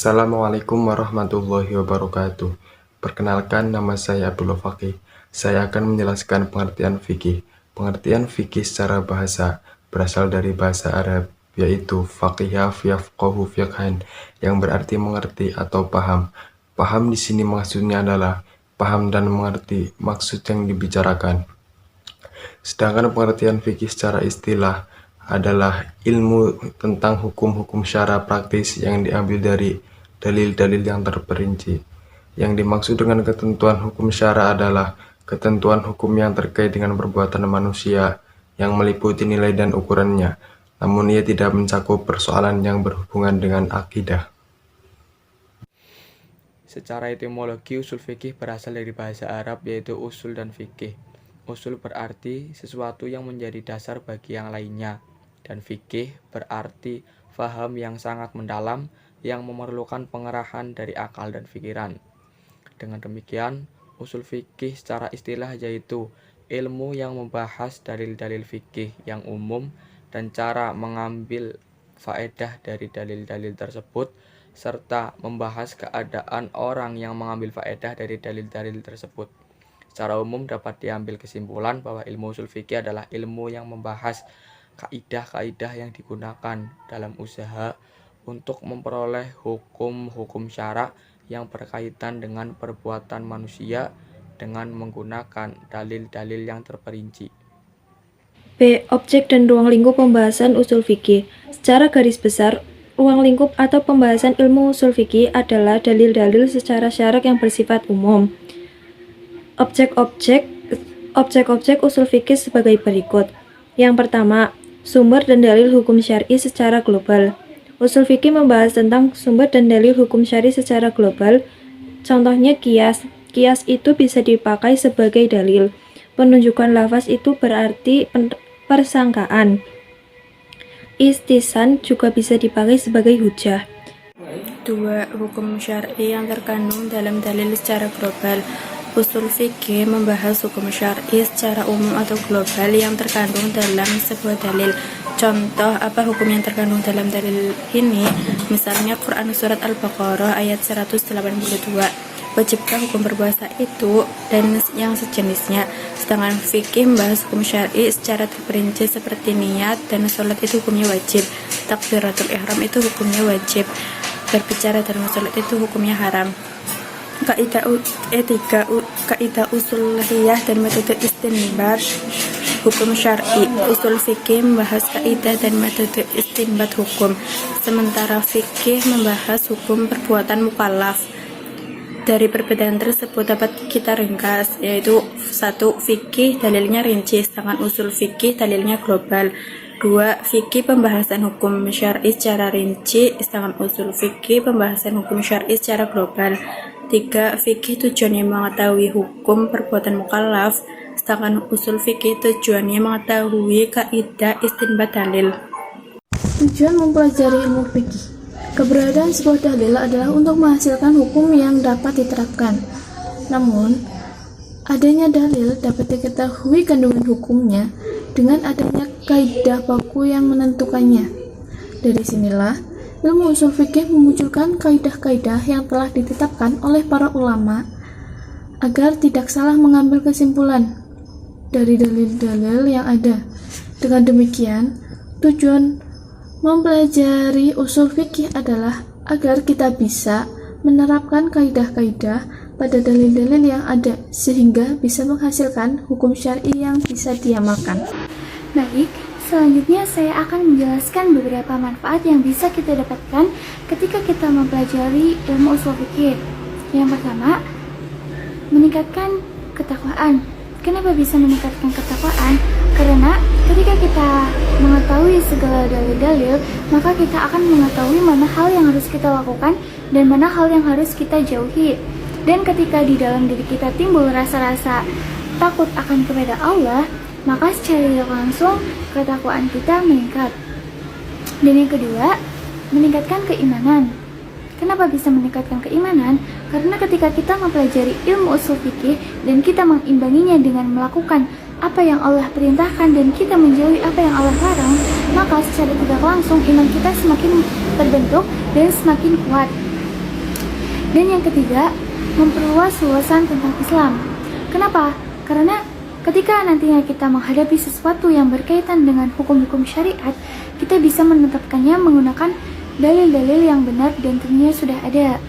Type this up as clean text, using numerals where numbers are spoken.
Assalamualaikum warahmatullahi wabarakatuh. Perkenalkan, nama saya Abdullah Faqih. Saya akan menjelaskan pengertian fikih. Pengertian fikih secara bahasa berasal dari bahasa Arab, yaitu faqiha yafqahu fiqhan, yang berarti mengerti atau paham. Paham di sini maksudnya adalah paham dan mengerti maksud yang dibicarakan. Sedangkan pengertian fikih secara istilah adalah ilmu tentang hukum-hukum syara praktis yang diambil dari dalil-dalil yang terperinci. Yang dimaksud dengan ketentuan hukum syara adalah ketentuan hukum yang terkait dengan perbuatan manusia yang meliputi nilai dan ukurannya, namun ia tidak mencakup persoalan yang berhubungan dengan akidah. Secara etimologi, usul fikih berasal dari bahasa Arab yaitu usul dan fikih. Usul berarti sesuatu yang menjadi dasar bagi yang lainnya, dan fikih berarti faham yang sangat mendalam yang memerlukan pengerahan dari akal dan pikiran. Dengan demikian, usul fikih secara istilah yaitu ilmu yang membahas dalil-dalil fikih yang umum dan cara mengambil faedah dari dalil-dalil tersebut, serta membahas keadaan orang yang mengambil faedah dari dalil-dalil tersebut. Secara umum dapat diambil kesimpulan bahwa ilmu usul fikih adalah ilmu yang membahas kaidah-kaidah yang digunakan dalam usaha untuk memperoleh hukum-hukum syara yang berkaitan dengan perbuatan manusia dengan menggunakan dalil-dalil yang terperinci. B. Objek dan ruang lingkup pembahasan usul fikih. Secara garis besar, ruang lingkup atau pembahasan ilmu usul fikih adalah dalil-dalil secara syarak yang bersifat umum. Objek-objek usul fikih sebagai berikut. Yang pertama, sumber dan dalil hukum syar'i secara global. Usul fikih membahas tentang sumber dan dalil hukum syar'i secara global. Contohnya kias. Kias itu bisa dipakai sebagai dalil. Penunjukan lafaz itu berarti persangkaan. Istisan juga bisa dipakai sebagai hujah. 2. Hukum syar'i yang terkandung dalam dalil secara global. Usul fikih membahas hukum syar'i secara umum atau global yang terkandung dalam sebuah dalil. Contoh apa hukum yang terkandung dalam dalil ini? Misalnya Quran Surat Al-Baqarah ayat 182. Wajibkah hukum berpuasa itu dan yang sejenisnya. Sedangkan fikih membahas hukum syar'i secara terperinci seperti niat dan sholat itu hukumnya wajib. Takbiratul ihram itu hukumnya wajib. Berbicara dalam sholat itu hukumnya haram. Kaidah usuliyah dan metode istinbat hukum syar'i. Usul fikih membahas kaidah dan metode istinbat hukum, sementara fikih membahas hukum perbuatan mukallaf. Dari perbedaan tersebut dapat kita ringkas, yaitu 1. Fikih dalilnya rinci, sedangkan usul fikih dalilnya global. 2. Fikih pembahasan hukum syar'i secara rinci, sedangkan usul fikih pembahasan hukum syar'i secara global. 3. Fikih tujuannya mengetahui hukum perbuatan mukallaf, sedangkan usul fikih tujuannya mengetahui kaidah istinbat dalil. Tujuan mempelajari ilmu fikih. Keberadaan sebuah dalil adalah untuk menghasilkan hukum yang dapat diterapkan. Namun, adanya dalil dapat diketahui kandungan hukumnya dengan adanya kaidah baku yang menentukannya. Dari sinilah, ilmu usul fikih memunculkan kaidah-kaidah yang telah ditetapkan oleh para ulama agar tidak salah mengambil kesimpulan dari dalil-dalil yang ada. Dengan demikian, tujuan mempelajari usul fikih adalah agar kita bisa menerapkan kaidah-kaidah pada dalil-dalil yang ada sehingga bisa menghasilkan hukum syar'i yang bisa diamalkan. Baik, selanjutnya saya akan menjelaskan beberapa manfaat yang bisa kita dapatkan ketika kita mempelajari ilmu usul fikih. Yang pertama, meningkatkan ketakwaan. Kenapa bisa meningkatkan ketakwaan? Karena ketika kita mengetahui segala dalil-dalil, maka kita akan mengetahui mana hal yang harus kita lakukan dan mana hal yang harus kita jauhi. Dan ketika di dalam diri kita timbul rasa-rasa takut akan kepada Allah, maka secara langsung ketakwaan kita meningkat. Dan yang kedua, meningkatkan keimanan. Kenapa bisa meningkatkan keimanan? Karena ketika kita mempelajari ilmu usul fikih dan kita mengimbanginya dengan melakukan apa yang Allah perintahkan dan kita menjauhi apa yang Allah larang, maka secara tidak langsung iman kita semakin terbentuk dan semakin kuat. Dan yang ketiga, memperluas wawasan tentang Islam. Kenapa? Karena ketika nantinya kita menghadapi sesuatu yang berkaitan dengan hukum-hukum syariat, kita bisa menetapkannya menggunakan dalil-dalil yang benar dan tentunya sudah ada.